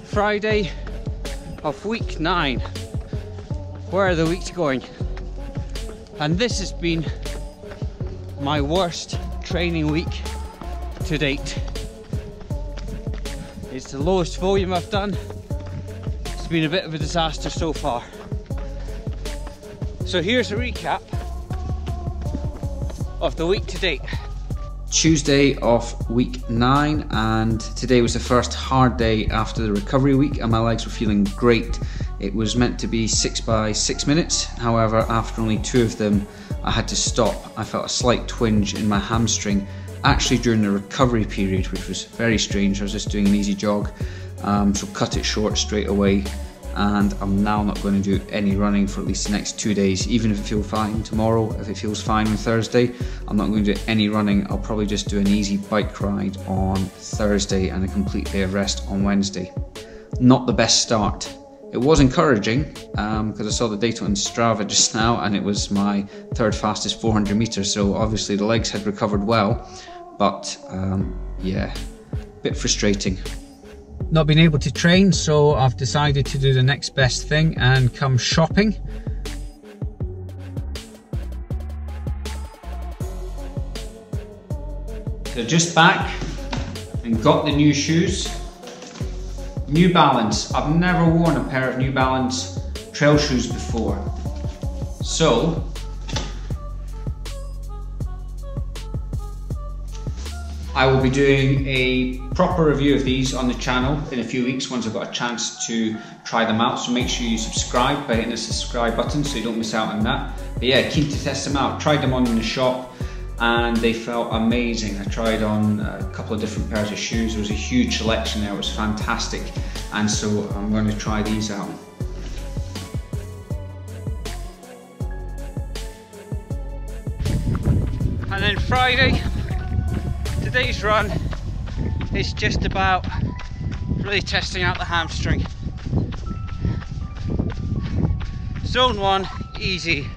Friday of week 9. Where are the weeks going? And this has been my worst training week to date. It's the lowest volume I've done. It's been a bit of a disaster so far. So here's a recap of the week to date. Tuesday of week 9, and today was the first hard day after the recovery week, and my legs were feeling great. It was meant to be 6 by 6 minutes, however after only 2 of them I had to stop. I felt a slight twinge in my hamstring actually during the recovery period, which was very strange. I was just doing an easy jog, so cut it short straight away, and I'm now not going to do any running for at least the next 2 days. Even if it feels fine tomorrow, if it feels fine on Thursday, I'm not going to do any running. I'll probably just do an easy bike ride on Thursday and a complete day of rest on Wednesday. Not the best start. It was encouraging because I saw the data on Strava just now, and it was my 3rd fastest 400 meters, so obviously the legs had recovered well, but yeah, a bit frustrating. Not been able to train, so I've decided to do the next best thing and come shopping. So just back and got the new shoes. New Balance. I've never worn a pair of New Balance trail shoes before. So I will be doing a proper review of these on the channel in a few weeks once I've got a chance to try them out, so make sure you subscribe by hitting the subscribe button so you don't miss out on that. But yeah, keen to test them out. Tried them on in the shop and they felt amazing. I tried on a couple of different pairs of shoes. There was a huge selection there, it was fantastic, and so I'm going to try these out. And then Friday, today's run is just about really testing out the hamstring. Zone 1, easy.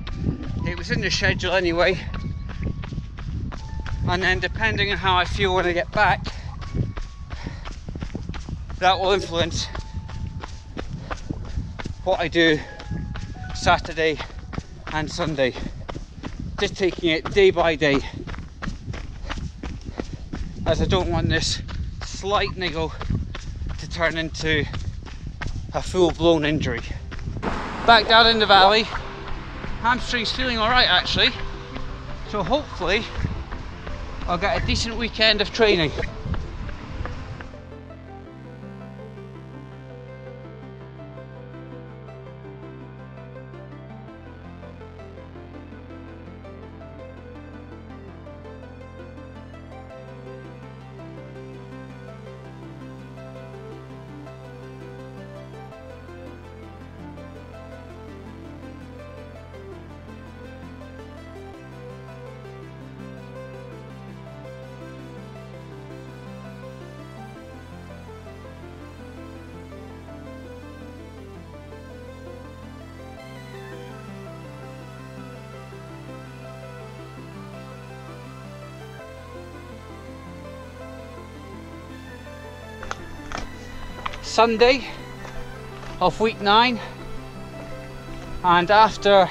It was in the schedule anyway. And then depending on how I feel when I get back, that will influence what I do Saturday and Sunday. Just taking it day by day, as I don't want this slight niggle to turn into a full-blown injury. Back down in the valley, hamstring's feeling alright actually, so hopefully I'll get a decent weekend of training. Sunday of week 9, and after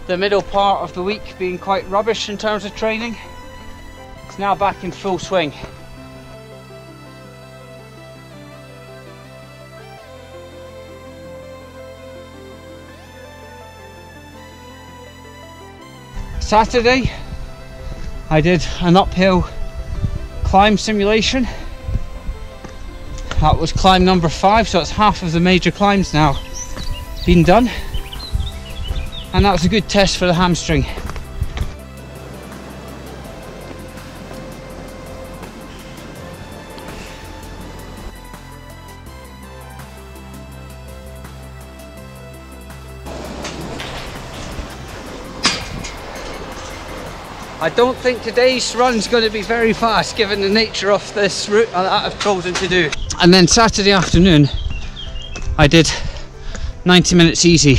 the middle part of the week being quite rubbish in terms of training, it's now back in full swing. Saturday I did an uphill climb simulation. That was climb number 5, so it's half of the major climbs now been done, and that was a good test for the hamstring. I don't think today's run's going to be very fast given the nature of this route that I've chosen to do. And then Saturday afternoon I did 90 minutes easy.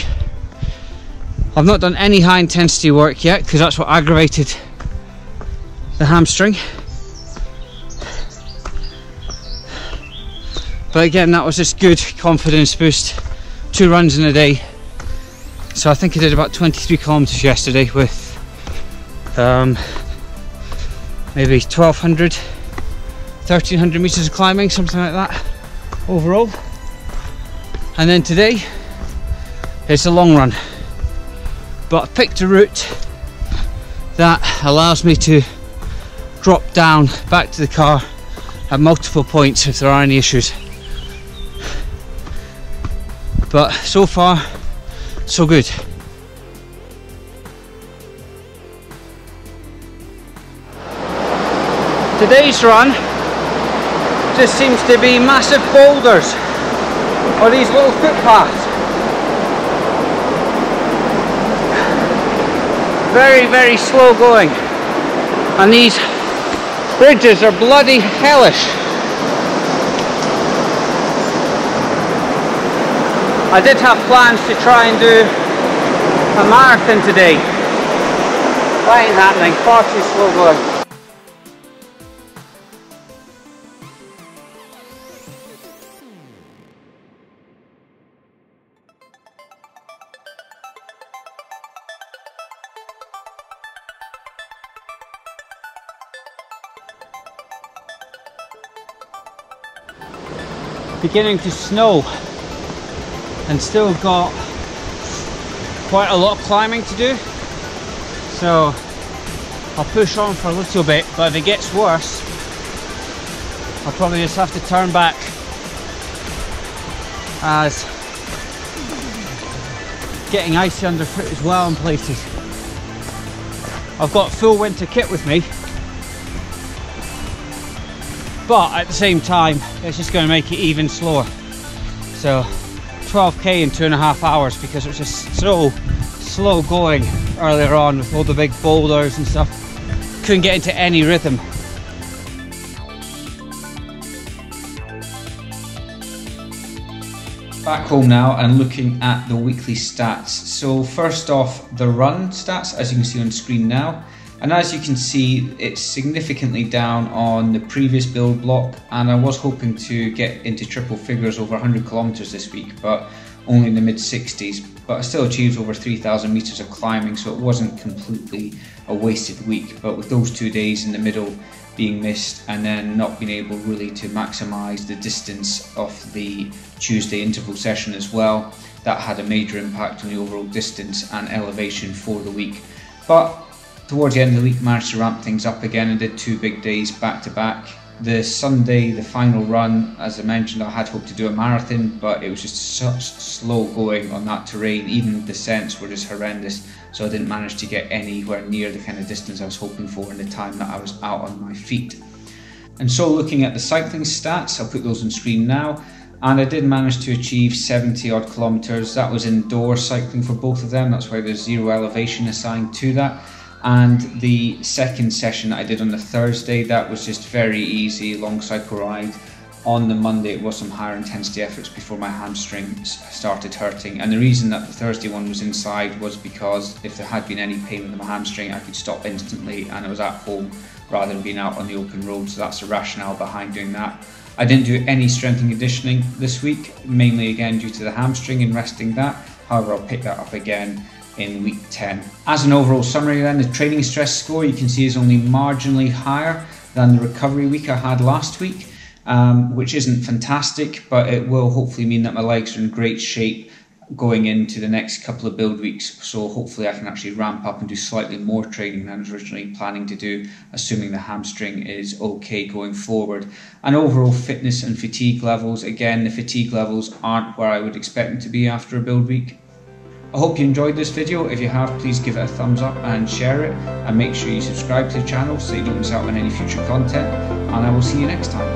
I've not done any high intensity work yet because that's what aggravated the hamstring. But again, that was just good confidence boost. 2 runs in a day. So I think I did about 23 kilometers yesterday with maybe 1200, 1300 meters of climbing, something like that overall. And then today it's a long run, but I picked a route that allows me to drop down back to the car at multiple points if there are any issues. But so far so good. Today's run just seems to be massive boulders or these little footpaths. Very, very slow going, and these bridges are bloody hellish. I did have plans to try and do a marathon today. That ain't happening, far too slow going. Beginning to snow and still got quite a lot of climbing to do, so I'll push on for a little bit, but if it gets worse I'll probably just have to turn back, as getting icy underfoot as well in places. I've got full winter kit with me, but at the same time it's just going to make it even slower. So 12k in 2.5 hours because it was just so slow going earlier on with all the big boulders and stuff. Couldn't get into any rhythm. Back home now and looking at the weekly stats. So first off, the run stats, as you can see on screen now. And as you can see, it's significantly down on the previous build block, and I was hoping to get into triple figures over 100 kilometers this week, but only in the mid 60s. But I still achieved over 3,000 meters of climbing, so it wasn't completely a wasted week. But with those 2 days in the middle being missed and then not being able really to maximize the distance of the Tuesday interval session as well, that had a major impact on the overall distance and elevation for the week. But towards the end of the week, managed to ramp things up again and did 2 big days back to back. The Sunday, the final run, as I mentioned, I had hoped to do a marathon, but it was just such slow going on that terrain. Even the descents were just horrendous, so I didn't manage to get anywhere near the kind of distance I was hoping for in the time that I was out on my feet. And so looking at the cycling stats, I'll put those on screen now. And I did manage to achieve 70 odd kilometers. That was indoor cycling for both of them. That's why there's 0 elevation assigned to that. And the second session that I did on the Thursday, that was just very easy, long cycle ride. On the Monday it was some higher intensity efforts before my hamstrings started hurting. And the reason that the Thursday one was inside was because if there had been any pain with my hamstring, I could stop instantly, and I was at home rather than being out on the open road. So that's the rationale behind doing that. I didn't do any strength and conditioning this week, mainly again due to the hamstring and resting that. However, I'll pick that up again in week 10. As an overall summary then, the training stress score you can see is only marginally higher than the recovery week I had last week, which isn't fantastic, but it will hopefully mean that my legs are in great shape going into the next couple of build weeks. So hopefully I can actually ramp up and do slightly more training than I was originally planning to do, assuming the hamstring is okay going forward. And overall fitness and fatigue levels, again, the fatigue levels aren't where I would expect them to be after a build week. I hope you enjoyed this video. If you have, please give it a thumbs up and share it, and make sure you subscribe to the channel so you don't miss out on any future content, and I will see you next time.